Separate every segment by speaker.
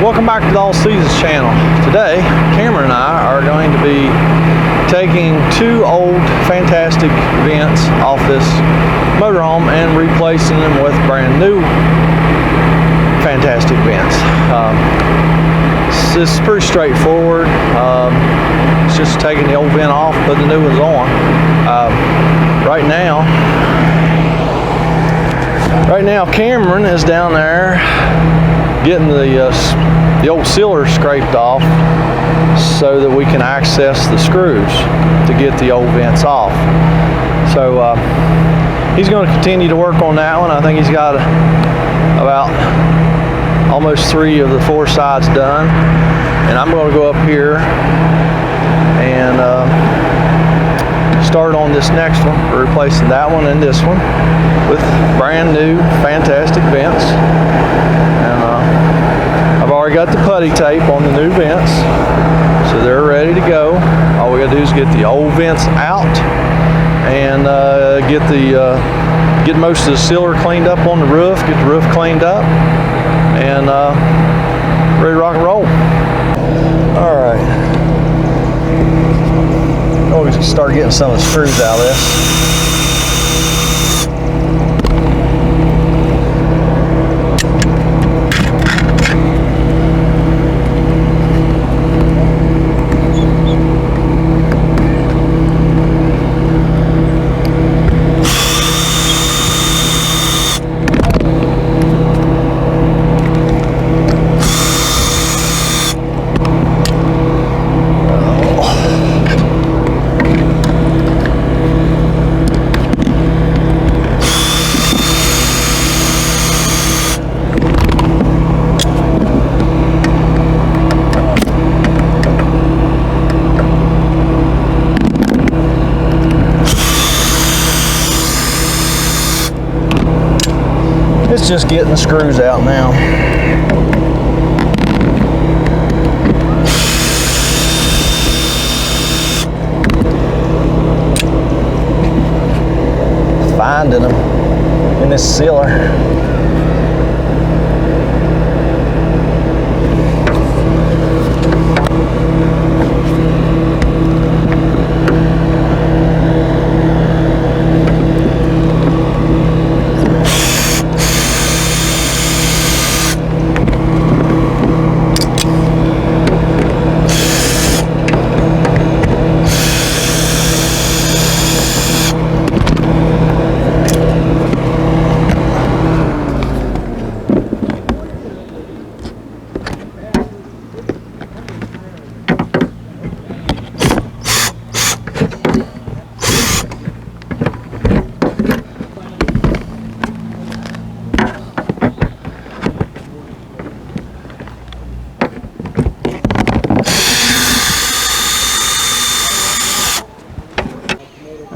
Speaker 1: Welcome back to the All Seasons channel. Today, Cameron and I are going to be taking two old fantastic vents off this motorhome and replacing them with brand new fantastic vents. This is pretty straightforward. It's just taking the old vent off, putting the new ones on. Right now Cameron is down there getting the old sealer scraped off so that we can access the screws to get the old vents off. So he's going to continue to work on that one. I think he's got about almost 3 of the 4 sides done, and I'm going to go up here and start on this next one, replacing that one and this one with brand new fantastic vents. And I've already got the putty tape on the new vents, so they're ready to go. All we gotta do is get the old vents out and get most of the sealer cleaned up on the roof, get the roof cleaned up, and ready to rock and roll. All right. Oh, we can start getting some of the screws out of this. It's just getting the screws out now. Finding them in this sealer.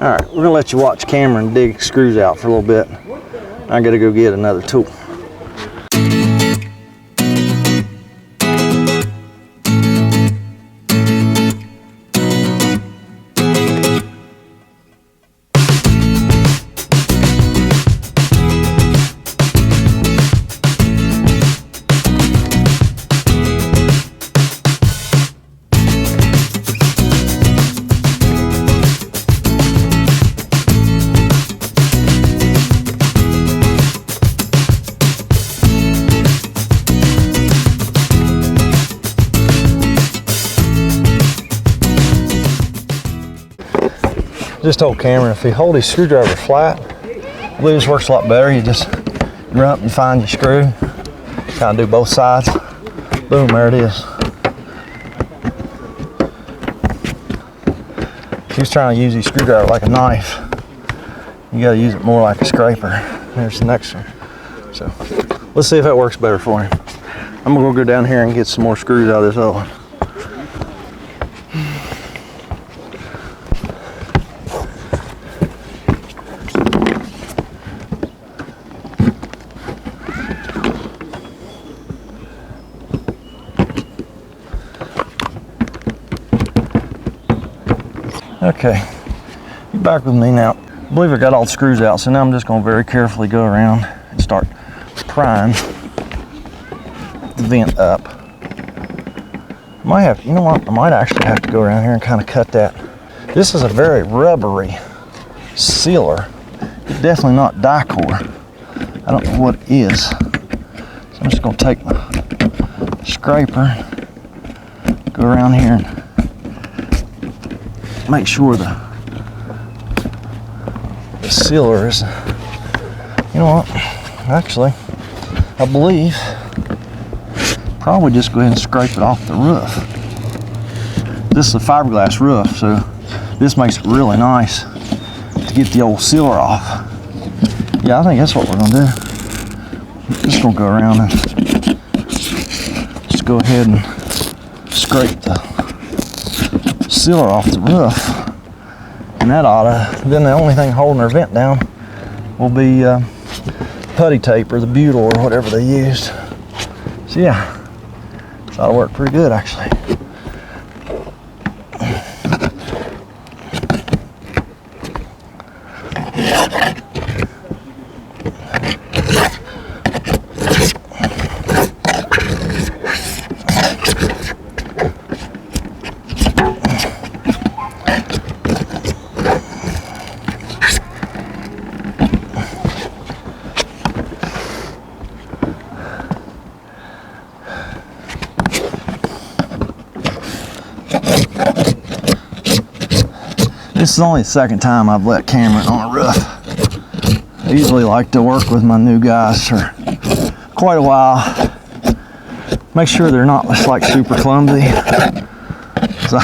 Speaker 1: All right, we're gonna let you watch Cameron dig screws out for a little bit. I gotta go get another tool. Just told Cameron if he hold his screwdriver flat, I believe this works a lot better. You just run up and find your screw, kind of do both sides. Boom, there it is. If he's trying to use his screwdriver like a knife, you got to use it more like a scraper. There's the next one. So let's see if that works better for him. I'm gonna go down here and get some more screws out of this other one. Okay, you're back with me now. I believe I got all the screws out, so now I'm just going to very carefully go around and start prying the vent up. Might have, you know what? I might actually have to go around here and kind of cut that. This is a very rubbery sealer. It's definitely not Dicor. I don't know what it is. So I'm just gonna take my scraper, go around here and make sure the sealer is, you know what? Actually, I believe probably just go ahead and scrape it off the roof. This is a fiberglass roof, so this makes it really nice to get the old sealer off. Yeah, I think that's what we're gonna do. Just gonna go around and just go ahead and scrape the sealer off the roof. And that then the only thing holding our vent down will be putty tape or the butyl or whatever they used. So yeah, that'll work pretty good actually. This is only the second time I've let Cameron on a roof. I usually like to work with my new guys for quite a while. Make sure they're not just like super clumsy. So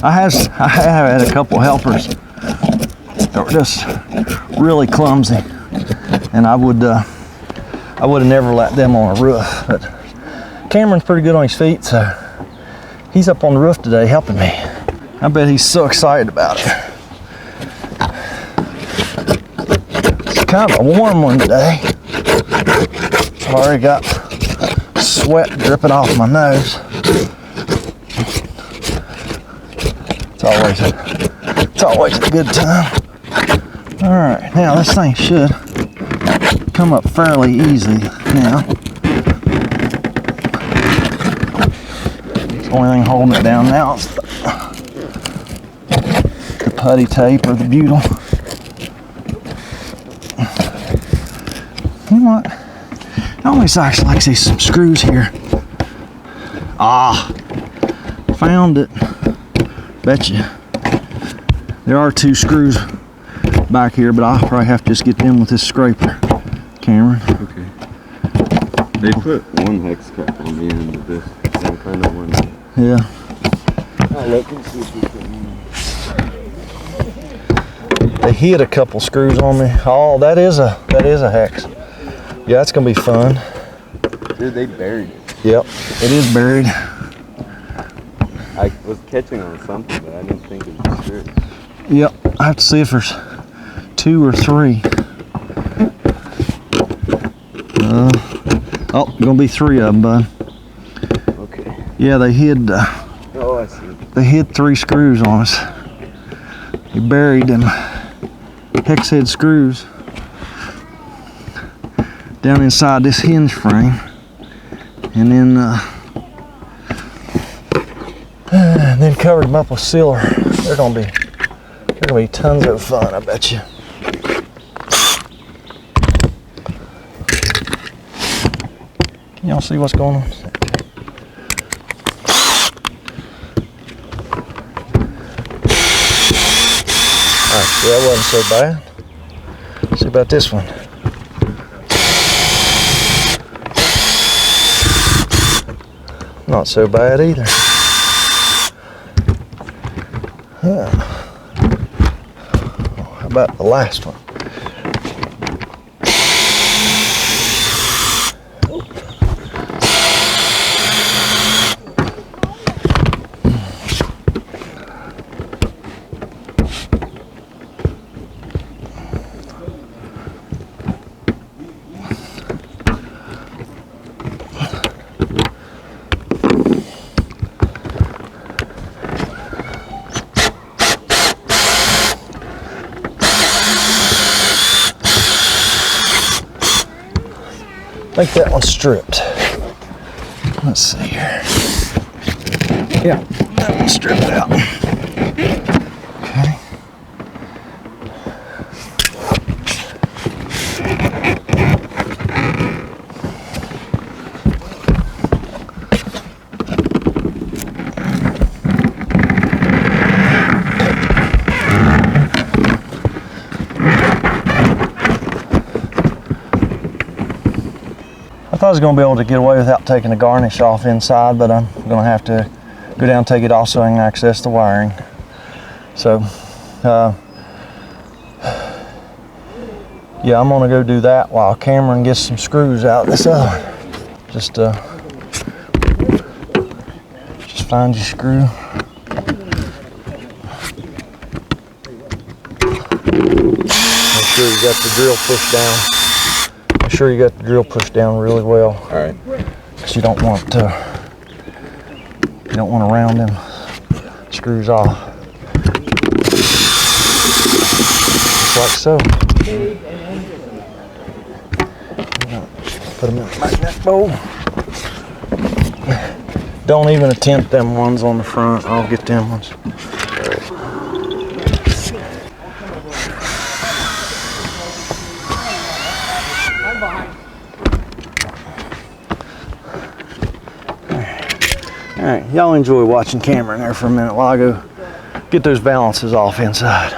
Speaker 1: I have had a couple helpers that were just really clumsy, and I would have never let them on a roof. But Cameron's pretty good on his feet, so he's up on the roof today helping me. I bet he's so excited about it. It's kind of a warm one today. I've already got sweat dripping off my nose. It's always a good time. All right, now this thing should come up fairly easy now. The only thing holding it down now is the putty tape or the butyl. You know what? I always actually like to see some screws here. Ah, found it. Bet you. There are 2 screws back here, but I'll probably have to just get them with this scraper, Cameron.
Speaker 2: Okay. They put one hex cap on the end of this. Some kind of one.
Speaker 1: Yeah.
Speaker 2: I'll look and see if we can.
Speaker 1: They hit a couple screws on me. Oh, that is a hex. Yeah, that's gonna be fun.
Speaker 2: Dude, they buried it.
Speaker 1: Yep, it is buried.
Speaker 2: I was catching on something, but I didn't think it was sure.
Speaker 1: Yep, I have to see if there's 2 or 3. Oh, gonna be 3 of them, bud.
Speaker 2: Okay.
Speaker 1: Yeah, they hid.
Speaker 2: Oh, I see.
Speaker 1: They hid 3 screws on us. They buried them hex head screws down inside this hinge frame, and then covered them up with sealer. They're gonna be tons of fun, I bet you. Can y'all see what's going on? Alright, so that wasn't so bad. Let's see about this one. Not so bad either. How about the last one? I think that one's stripped. Let's see here. Yeah, that one strip it out. Okay. I thought I was going to be able to get away without taking the garnish off inside, but I'm going to have to go down and take it off so I can access the wiring. So, yeah, I'm going to go do that while Cameron gets some screws out this other one. Just find your screw. Make sure you got the drill pushed down. Make sure you got the drill pushed down really well.
Speaker 2: All right.
Speaker 1: Because you don't want to round them screws off. Just like so. Put them in the magnet bowl. Don't even attempt them ones on the front. I'll get them ones. All right, y'all enjoy watching Cameron there for a minute while I go get those balances off inside.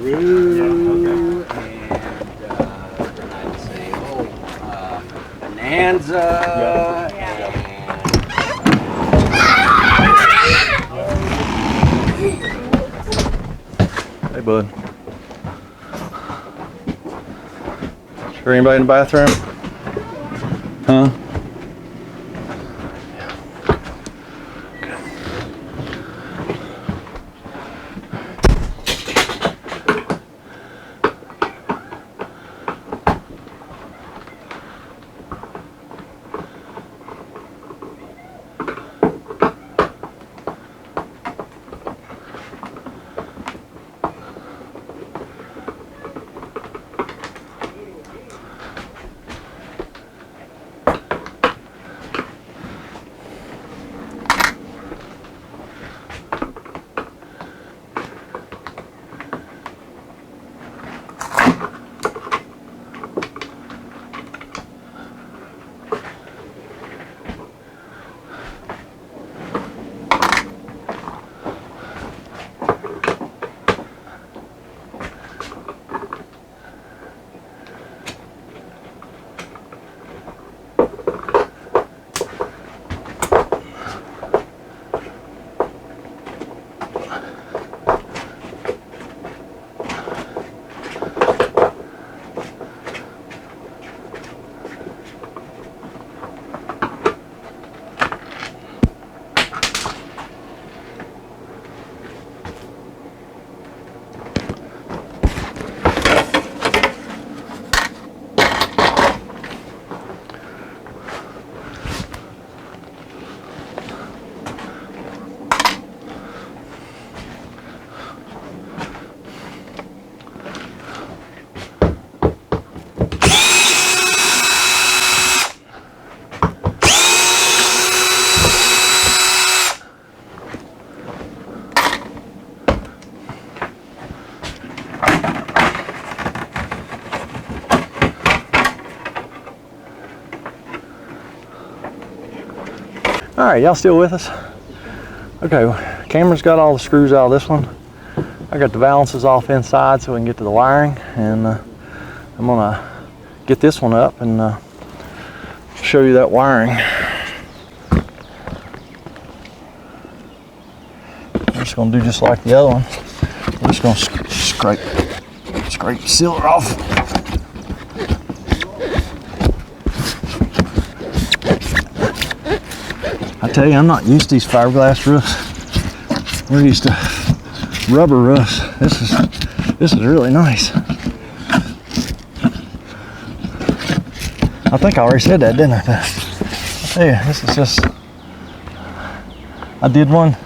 Speaker 3: Kangaroo, and I'd say, bonanza,
Speaker 1: Hey, bud. Is there anybody in the bathroom? Huh? right, y'all still with us? Okay, Cameron's got all the screws out of this one. I got the balances off inside so we can get to the wiring, and I'm gonna get this one up and show you that wiring. I'm just gonna do just like the other one. I'm just gonna scrape the sealer off. I tell you, I'm not used to these fiberglass roofs. We're used to rubber roofs. This is really nice. I think I already said that, didn't I? I tell you, this is just. I did one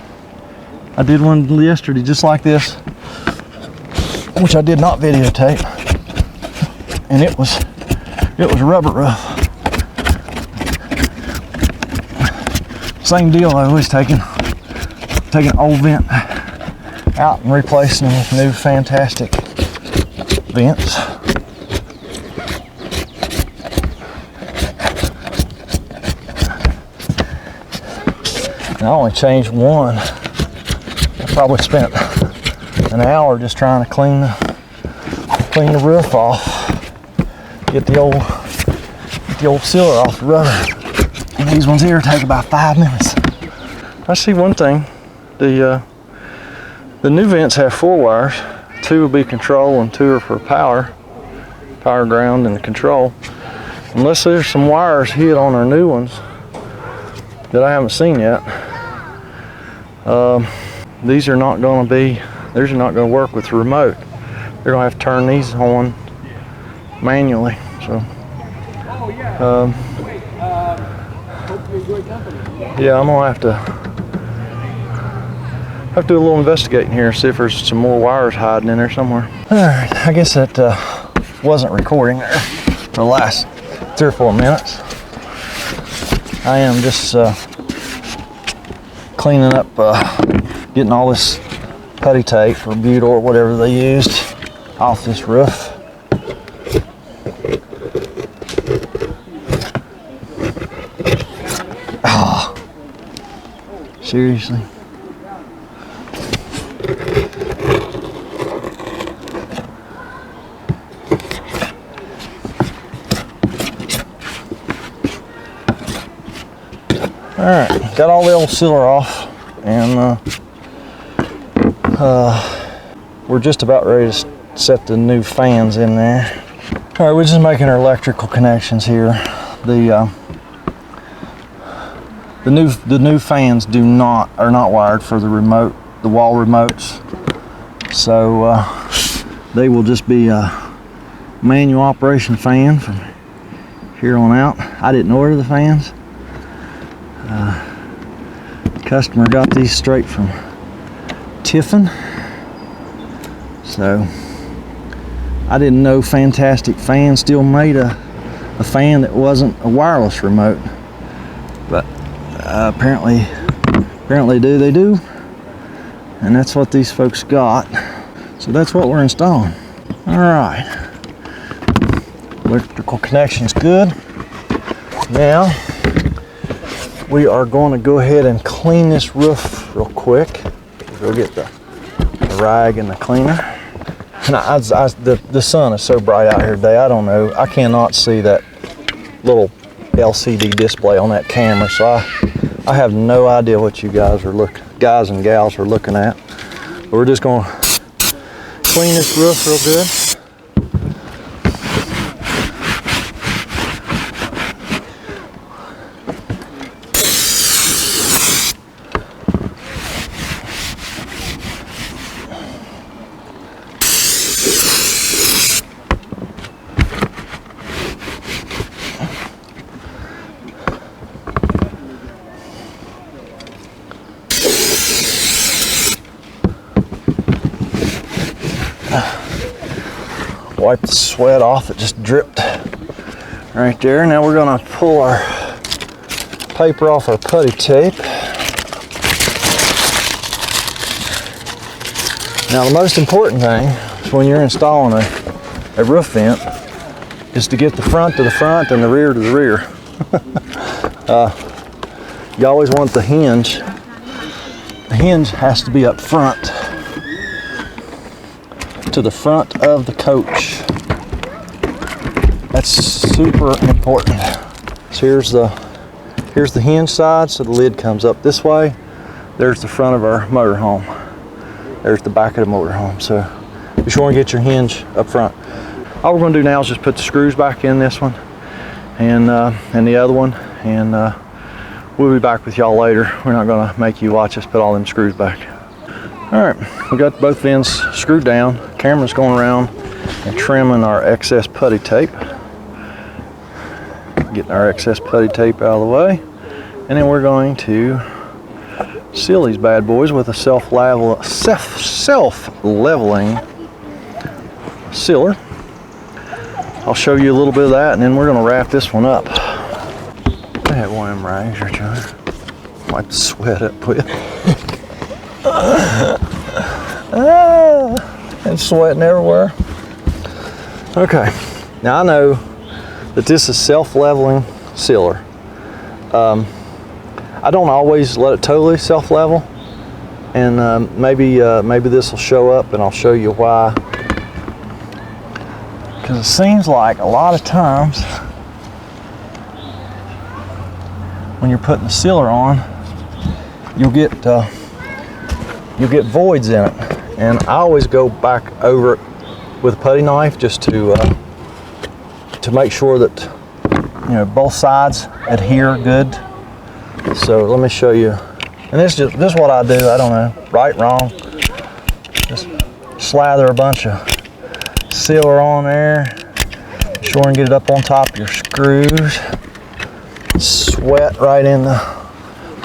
Speaker 1: yesterday just like this, which I did not videotape, and it was rubber roof. Same deal. I was taking an old vent out and replacing them with new fantastic vents. And I only changed one. I probably spent an hour just trying to clean the roof off, get the old sealer off the rubber. And these ones here take about 5 minutes. I see one thing. The new vents have 4 wires. 2 will be control and 2 are for power ground and the control. Unless there's some wires hid on our new ones that I haven't seen yet. These are not going to work with the remote. They're going to have to turn these on manually. So, yeah, I'm gonna have to do a little investigating here and see if there's some more wires hiding in there somewhere. All right, I guess that wasn't recording there for the last 3 or 4 minutes. I am just cleaning up, getting all this putty tape or Butyl or whatever they used off this roof. Oh, seriously. All right, got all the old sealer off, and we're just about ready to set the new fans in there. All right, we're just making our electrical connections here. The new fans are not wired for the remote, the wall remotes. So they will just be a manual operation fan from here on out. I didn't order the fans. Customer got these straight from Tiffin. So I didn't know Fantastic Fan still made a fan that wasn't a wireless remote, but apparently they do, and that's what these folks got. So that's what we're installing. All right, electrical connection's good. Now we are going to go ahead and clean this roof real quick. Go get the rag and the cleaner. And the sun is so bright out here today, I don't know. I cannot see that little LCD display on that camera, so I have no idea what you guys and gals are looking at. But we're just going to clean this roof real good. Wipe the sweat off, it just dripped right there. Now we're gonna pull our paper off our putty tape. Now the most important thing is when you're installing a roof vent is to get the front to the front and the rear to the rear. you always want the hinge. The hinge has to be up front, to the front of the coach. That's super important. So here's the hinge side, so the lid comes up this way. There's the front of our motorhome. There's the back of the motorhome. So be sure and get your hinge up front. All we're going to do now is just put the screws back in this one and the other one, and we'll be back with y'all later. We're not going to make you watch us put all them screws back. All right, we got both ends screwed down. Camera's going around and trimming our excess putty tape. Getting our excess putty tape out of the way, and then we're going to seal these bad boys with a self-leveling sealer. I'll show you a little bit of that, and then we're going to wrap this one up. I had one of them rags or two. Wipe the sweat up with. And sweating everywhere. Okay, now I know that this is self-leveling sealer. I don't always let it totally self-level, and maybe this will show up, and I'll show you why. Because it seems like a lot of times when you're putting the sealer on, you'll get voids in it, and I always go back over it with a putty knife just to make sure that both sides adhere good. So let me show you, and this is what I do. I don't know, right, wrong. Just slather a bunch of sealer on there. Be sure and get it up on top of your screws. Sweat right in the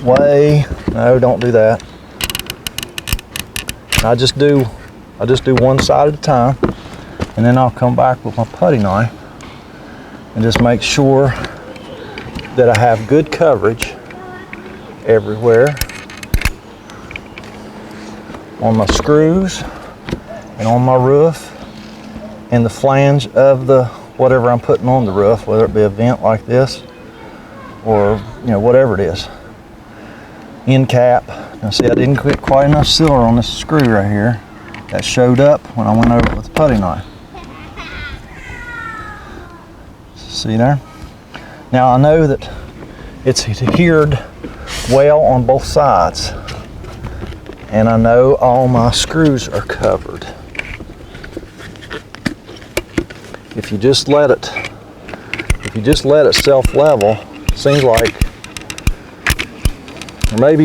Speaker 1: way. No, don't do that. I just do one side at a time, and then I'll come back with my putty knife and just make sure that I have good coverage everywhere on my screws and on my roof and the flange of the whatever I'm putting on the roof, whether it be a vent like this or whatever it is. End cap. Now see, I didn't get quite enough sealer on this screw right here. That showed up when I went over it with the putty knife. See there? Now I know that it's adhered well on both sides, and I know all my screws are covered. If you just let it self-level, seems like, or maybe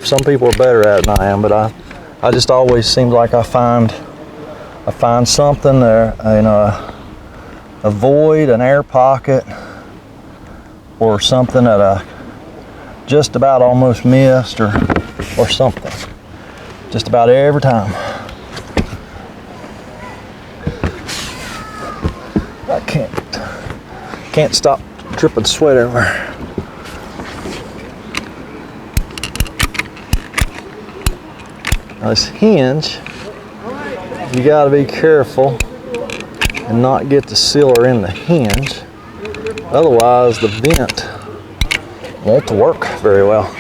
Speaker 1: some people are better at it than I am, but I just always seem like I find something there, a void, an air pocket, or something that I just about almost missed, or something. Just about every time. I can't stop dripping sweat everywhere. Now this hinge, you got to be careful and not get the sealer in the hinge. Otherwise, the vent won't work very well.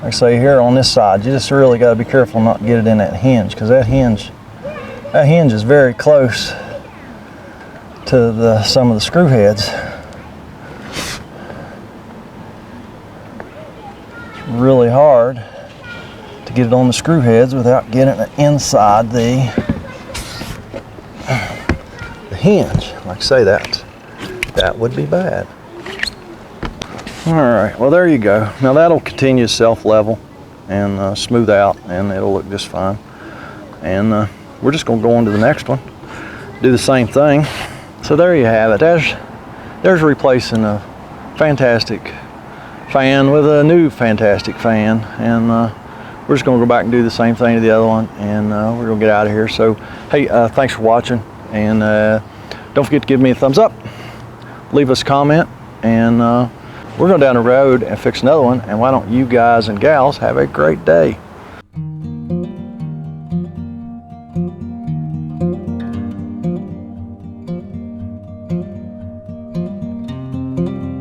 Speaker 1: Like I say here on this side, you just really got to be careful not to get it in that hinge, because that hinge is very close to some of the screw heads. It's really hard to get it on the screw heads without getting it inside the hinge. Like I say, that would be bad. All right, well there you go. Now that'll continue to self-level and smooth out, and it'll look just fine. And we're just gonna go on to the next one, do the same thing. So there you have it. There's replacing a fantastic fan with a new fantastic fan, and we're just gonna go back and do the same thing to the other one, and we're gonna get out of here. So hey, thanks for watching, and don't forget to give me a thumbs up, leave us a comment, and we're going down the road and fix another one. And why don't you guys and gals have a great day. it.